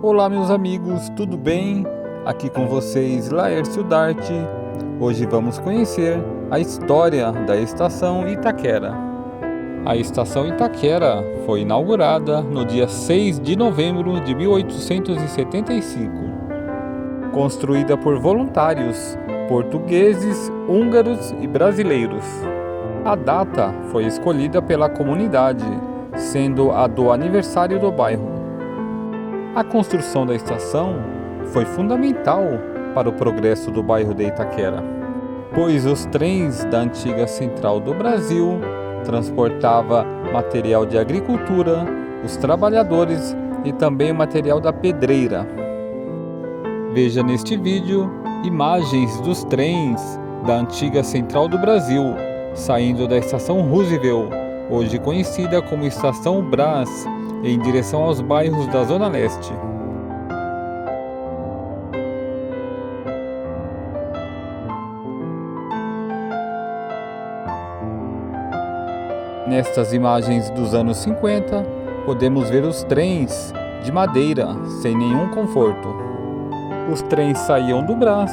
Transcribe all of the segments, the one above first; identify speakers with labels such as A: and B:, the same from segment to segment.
A: Olá meus amigos, tudo bem? Aqui com vocês Laércio Darte. Hoje vamos conhecer a história da Estação Itaquera. A Estação Itaquera foi inaugurada no dia 6 de novembro de 1875. Construída por voluntários portugueses, húngaros e brasileiros. A data foi escolhida pela comunidade, sendo a do aniversário do bairro. A construção da estação foi fundamental para o progresso do bairro de Itaquera, pois os trens da antiga Central do Brasil transportavam material de agricultura, os trabalhadores e também o material da pedreira. Veja neste vídeo imagens dos trens da antiga Central do Brasil saindo da Estação Roosevelt, hoje conhecida como Estação Brás, em direção aos bairros da Zona Leste. Nestas imagens dos anos 50, podemos ver os trens de madeira, sem nenhum conforto. Os trens saíam do Brás,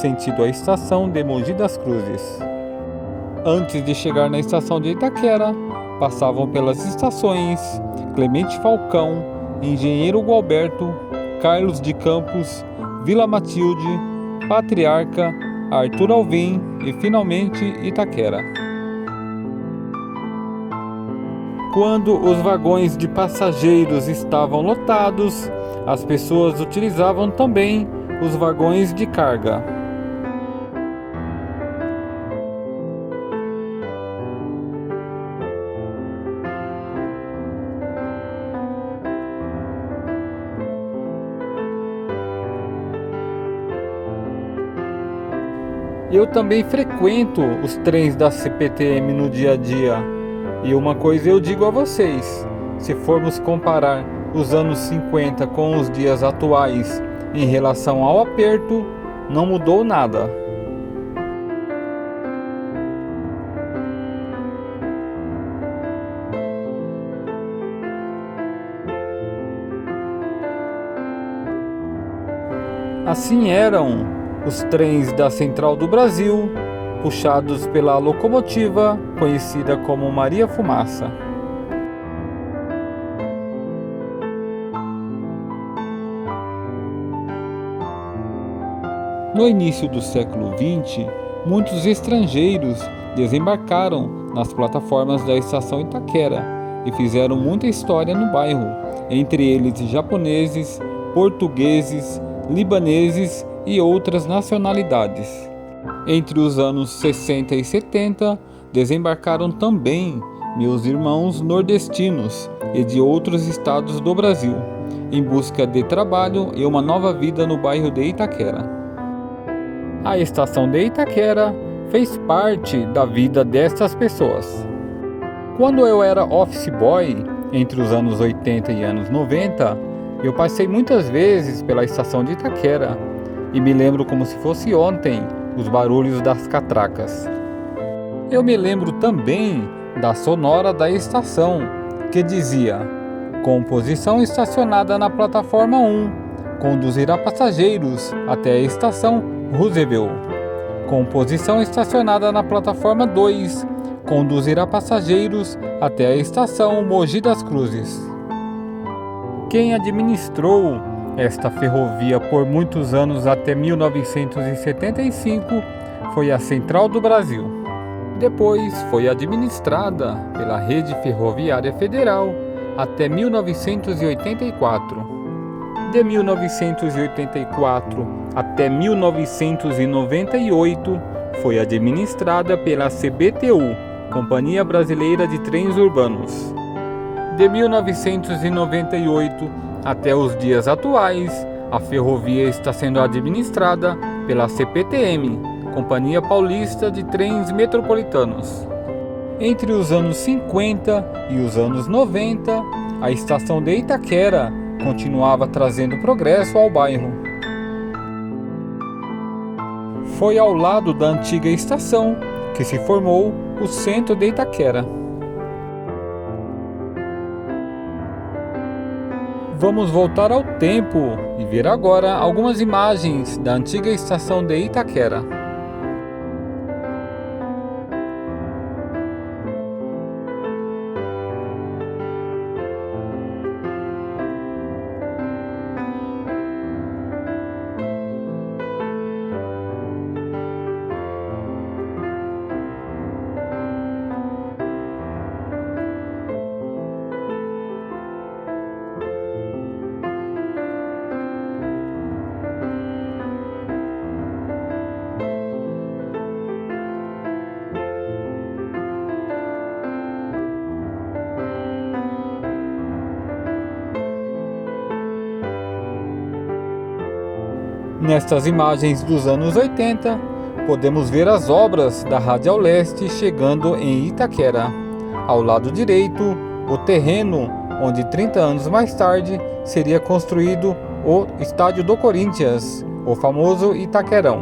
A: sentido a estação de Mogi das Cruzes. Antes de chegar na estação de Itaquera, passavam pelas estações Clemente Falcão, Engenheiro Gualberto, Carlos de Campos, Vila Matilde, Patriarca, Arthur Alvim e finalmente Itaquera. Quando os vagões de passageiros estavam lotados, as pessoas utilizavam também os vagões de carga. Eu também frequento os trens da CPTM no dia a dia. E uma coisa eu digo a vocês, se formos comparar os anos 50 com os dias atuais em relação ao aperto, não mudou nada. Assim eram os trens da Central do Brasil, puxados pela locomotiva conhecida como Maria Fumaça. No início do século XX, muitos estrangeiros desembarcaram nas plataformas da Estação Itaquera e fizeram muita história no bairro, entre eles japoneses, portugueses, libaneses e outras nacionalidades. Entre os anos 60 e 70, desembarcaram também meus irmãos nordestinos e de outros estados do Brasil, em busca de trabalho e uma nova vida no bairro de Itaquera. A estação de Itaquera fez parte da vida destas pessoas. Quando eu era office boy, entre os anos 80 e anos 90, eu passei muitas vezes pela estação de Itaquera e me lembro como se fosse ontem os barulhos das catracas. Eu me lembro também da sonora da estação, que dizia: composição estacionada na plataforma 1, conduzirá passageiros até a estação Roosevelt. Composição estacionada na plataforma 2, conduzirá passageiros até a estação Mogi das Cruzes. Quem administrou esta ferrovia por muitos anos até 1975 foi a Central do Brasil. Depois foi administrada pela Rede Ferroviária Federal até 1984. De 1984 até 1998 foi administrada pela CBTU, Companhia Brasileira de Trens Urbanos. De 1998 até os dias atuais, a ferrovia está sendo administrada pela CPTM, Companhia Paulista de Trens Metropolitanos. Entre os anos 50 e os anos 90, a estação de Itaquera continuava trazendo progresso ao bairro. Foi ao lado da antiga estação que se formou o centro de Itaquera. Vamos voltar ao tempo e ver agora algumas imagens da antiga estação de Itaquera. Nestas imagens dos anos 80, podemos ver as obras da Radial Leste chegando em Itaquera. Ao lado direito, o terreno onde 30 anos mais tarde seria construído o Estádio do Corinthians, o famoso Itaquerão.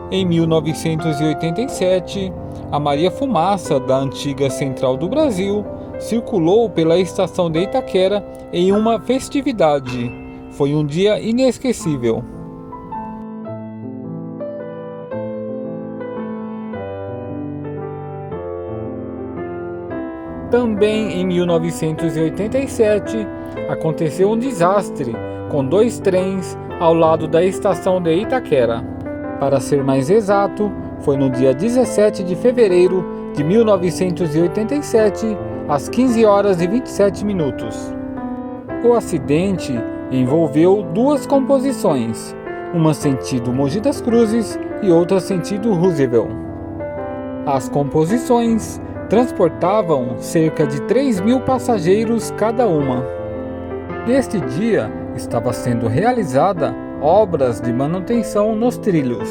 A: Em 1987, a Maria Fumaça da antiga Central do Brasil circulou pela estação de Itaquera em uma festividade. Foi um dia inesquecível. Também em 1987, aconteceu um desastre com 2 trens ao lado da estação de Itaquera. Para ser mais exato, foi no dia 17 de fevereiro de 1987, às 15 horas e 27 minutos. O acidente envolveu 2 composições, uma sentido Mogi das Cruzes e outra sentido Roosevelt. As composições transportavam cerca de 3.000 passageiros cada uma. Neste dia estava sendo realizada obras de manutenção nos trilhos.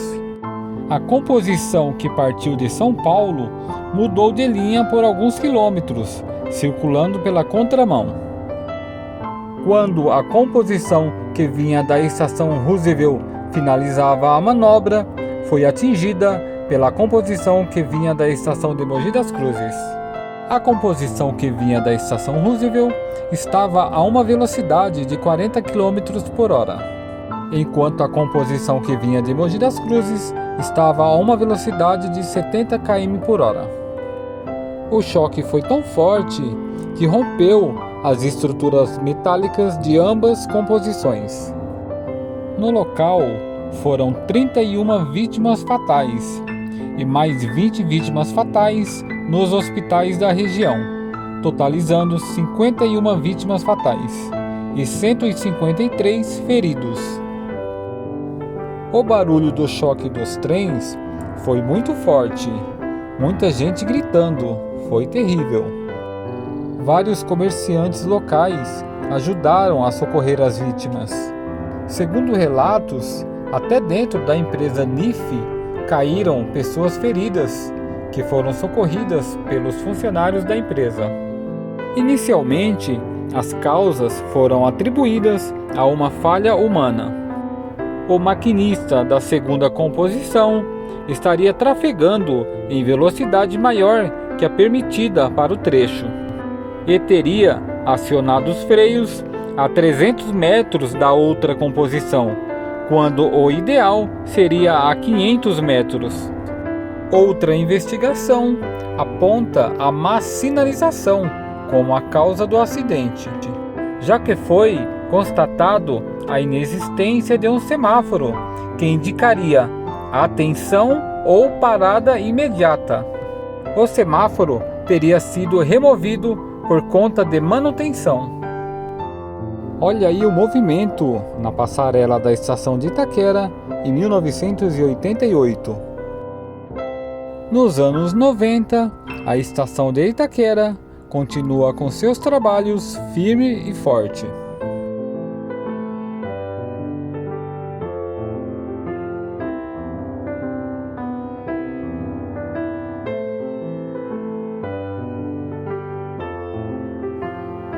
A: A composição que partiu de São Paulo mudou de linha por alguns quilômetros, circulando pela contramão. Quando a composição que vinha da estação Roosevelt finalizava a manobra, foi atingida pela composição que vinha da estação de Mogi das Cruzes. A composição que vinha da estação Roosevelt estava a uma velocidade de 40 km por hora, enquanto a composição que vinha de Mogi das Cruzes estava a uma velocidade de 70 km por hora. O choque foi tão forte que rompeu as estruturas metálicas de ambas composições. No local, foram 31 vítimas fatais e mais 20 vítimas fatais nos hospitais da região, totalizando 51 vítimas fatais e 153 feridos. O barulho do choque dos trens foi muito forte, muita gente gritando, foi terrível. Vários comerciantes locais ajudaram a socorrer as vítimas. Segundo relatos, até dentro da empresa NIF caíram pessoas feridas, que foram socorridas pelos funcionários da empresa. Inicialmente, as causas foram atribuídas a uma falha humana. O maquinista da segunda composição estaria trafegando em velocidade maior que a permitida para o trecho e teria acionado os freios a 300 metros da outra composição, quando o ideal seria a 500 metros. Outra investigação aponta a má sinalização como a causa do acidente, já que foi constatado a inexistência de um semáforo que indicaria atenção ou parada imediata. O semáforo teria sido removido por conta de manutenção. Olha aí o movimento na passarela da estação de Itaquera em 1988. Nos anos 90, a estação de Itaquera continua com seus trabalhos firme e forte.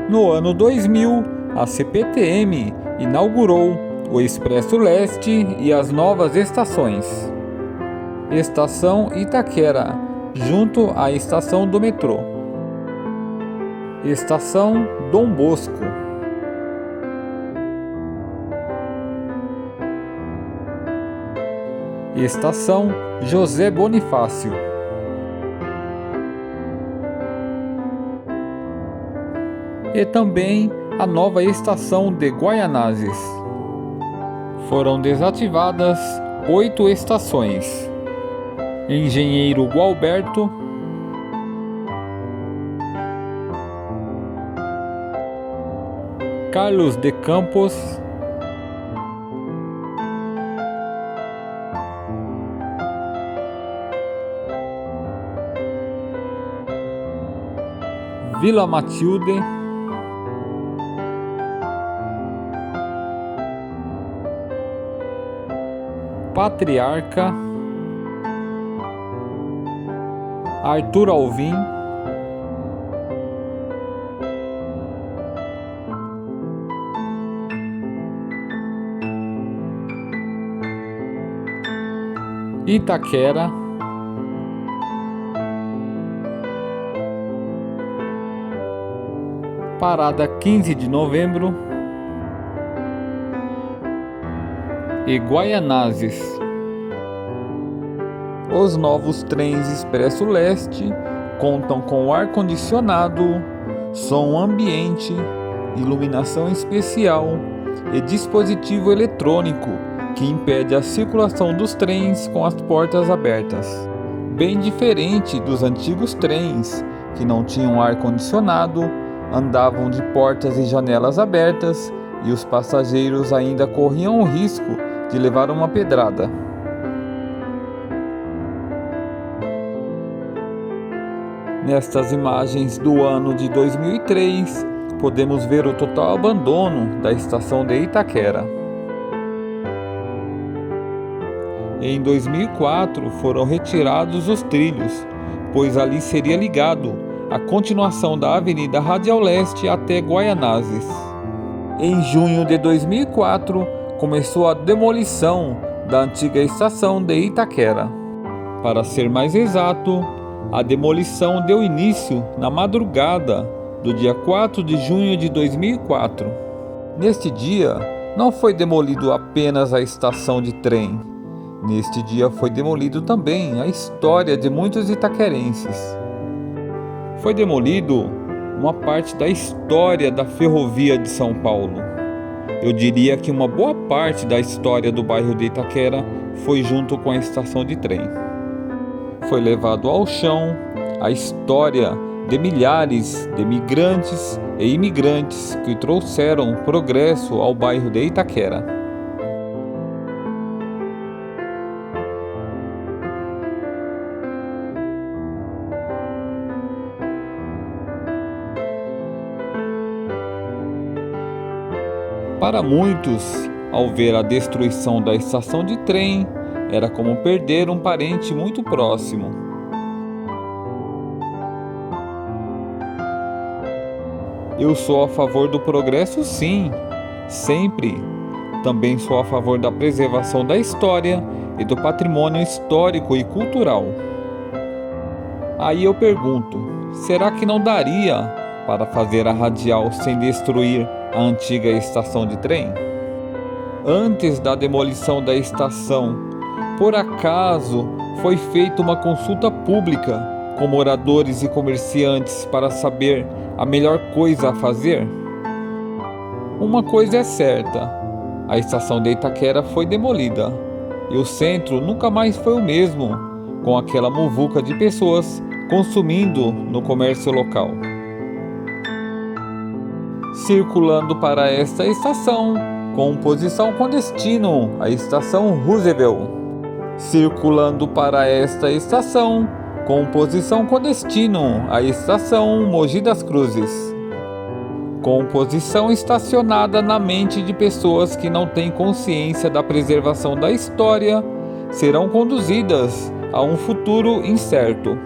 A: No ano 2000, a CPTM inaugurou o Expresso Leste e as novas estações. Estação Itaquera, junto à estação do metrô. Estação Dom Bosco. Estação José Bonifácio e também a nova estação de Guaianazes. Foram desativadas 8 estações: Engenheiro Gualberto, Carlos de Campos, Vila Matilde, Patriarca, Arthur Alvim, Itaquera, Parada 15 de Novembro e Guaianazes. Os novos trens Expresso Leste contam com ar-condicionado, som ambiente, iluminação especial e dispositivo eletrônico que impede a circulação dos trens com as portas abertas. Bem diferente dos antigos trens, que não tinham ar-condicionado, andavam de portas e janelas abertas e os passageiros ainda corriam o risco de levar uma pedrada. Nestas imagens do ano de 2003, podemos ver o total abandono da estação de Itaquera. Em 2004 foram retirados os trilhos, pois ali seria ligado a continuação da Avenida Radial Leste até Guaianazes. Em junho de 2004 começou a demolição da antiga estação de Itaquera. Para ser mais exato, a demolição deu início na madrugada do dia 4 de junho de 2004. Neste dia, não foi demolido apenas a estação de trem. Neste dia foi demolido também a história de muitos itaquerenses. Foi demolido uma parte da história da ferrovia de São Paulo. Eu diria que uma boa parte da história do bairro de Itaquera foi junto com a estação de trem. Foi levado ao chão a história de milhares de migrantes e imigrantes que trouxeram progresso ao bairro de Itaquera. Para muitos, ao ver a destruição da estação de trem, era como perder um parente muito próximo. Eu sou a favor do progresso, sim, sempre. Também sou a favor da preservação da história e do patrimônio histórico e cultural. Aí eu pergunto, será que não daria para fazer a radial sem destruir a antiga estação de trem? Antes da demolição da estação, por acaso foi feita uma consulta pública com moradores e comerciantes para saber a melhor coisa a fazer? Uma coisa é certa, a estação de Itaquera foi demolida e o centro nunca mais foi o mesmo, com aquela muvuca de pessoas consumindo no comércio local. Circulando para esta estação, com posição com destino à estação Roosevelt. Circulando para esta estação, com posição com destino à estação Mogi das Cruzes. Com posição estacionada na mente de pessoas que não têm consciência da preservação da história, serão conduzidas a um futuro incerto.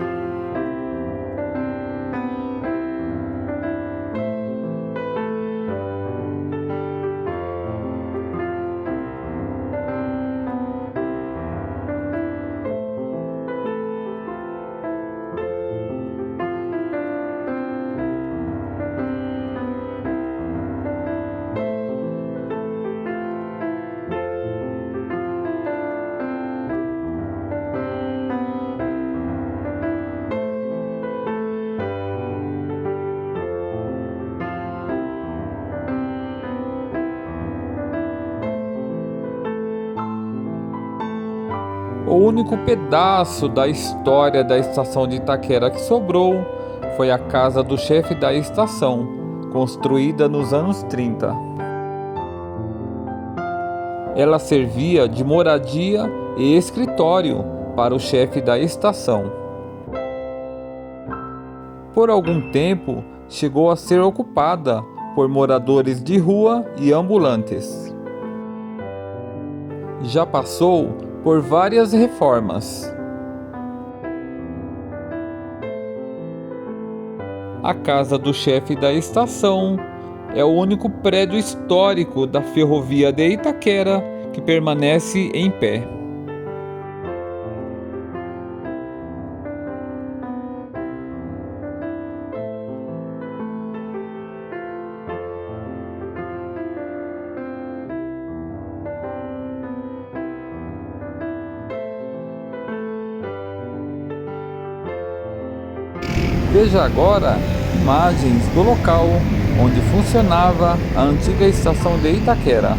A: O único pedaço da história da estação de Itaquera que sobrou foi a casa do chefe da estação, construída nos anos 30. Ela servia de moradia e escritório para o chefe da estação. Por algum tempo, chegou a ser ocupada por moradores de rua e ambulantes. Já passou por várias reformas. A casa do chefe da estação é o único prédio histórico da ferrovia de Itaquera que permanece em pé. Veja agora imagens do local onde funcionava a antiga estação de Itaquera.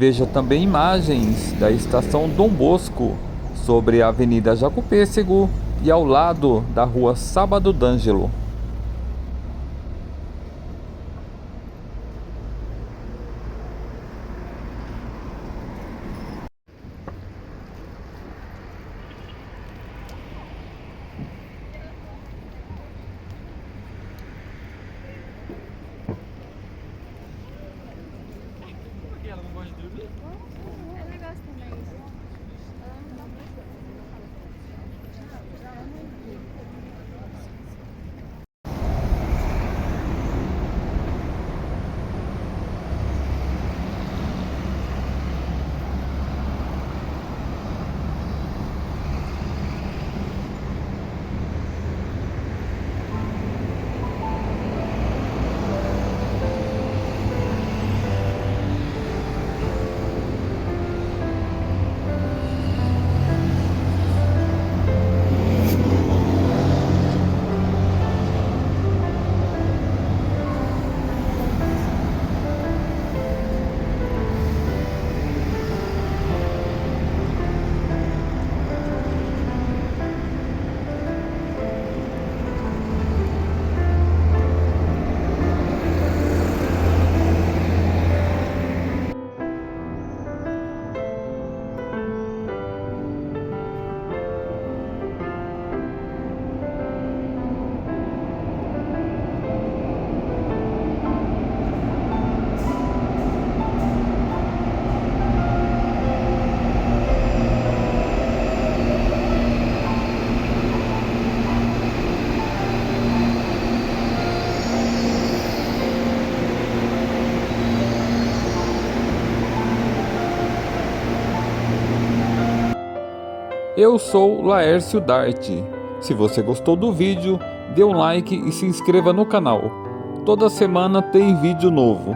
A: Veja também imagens da estação Dom Bosco sobre a Avenida Jacopêssego e ao lado da Rua Sábado d'Angelo.
B: Ela não gosta de dormir?
C: Ela gosta também.
A: Eu sou Laércio Dart. Se você gostou do vídeo, dê um like e se inscreva no canal. Toda semana tem vídeo novo.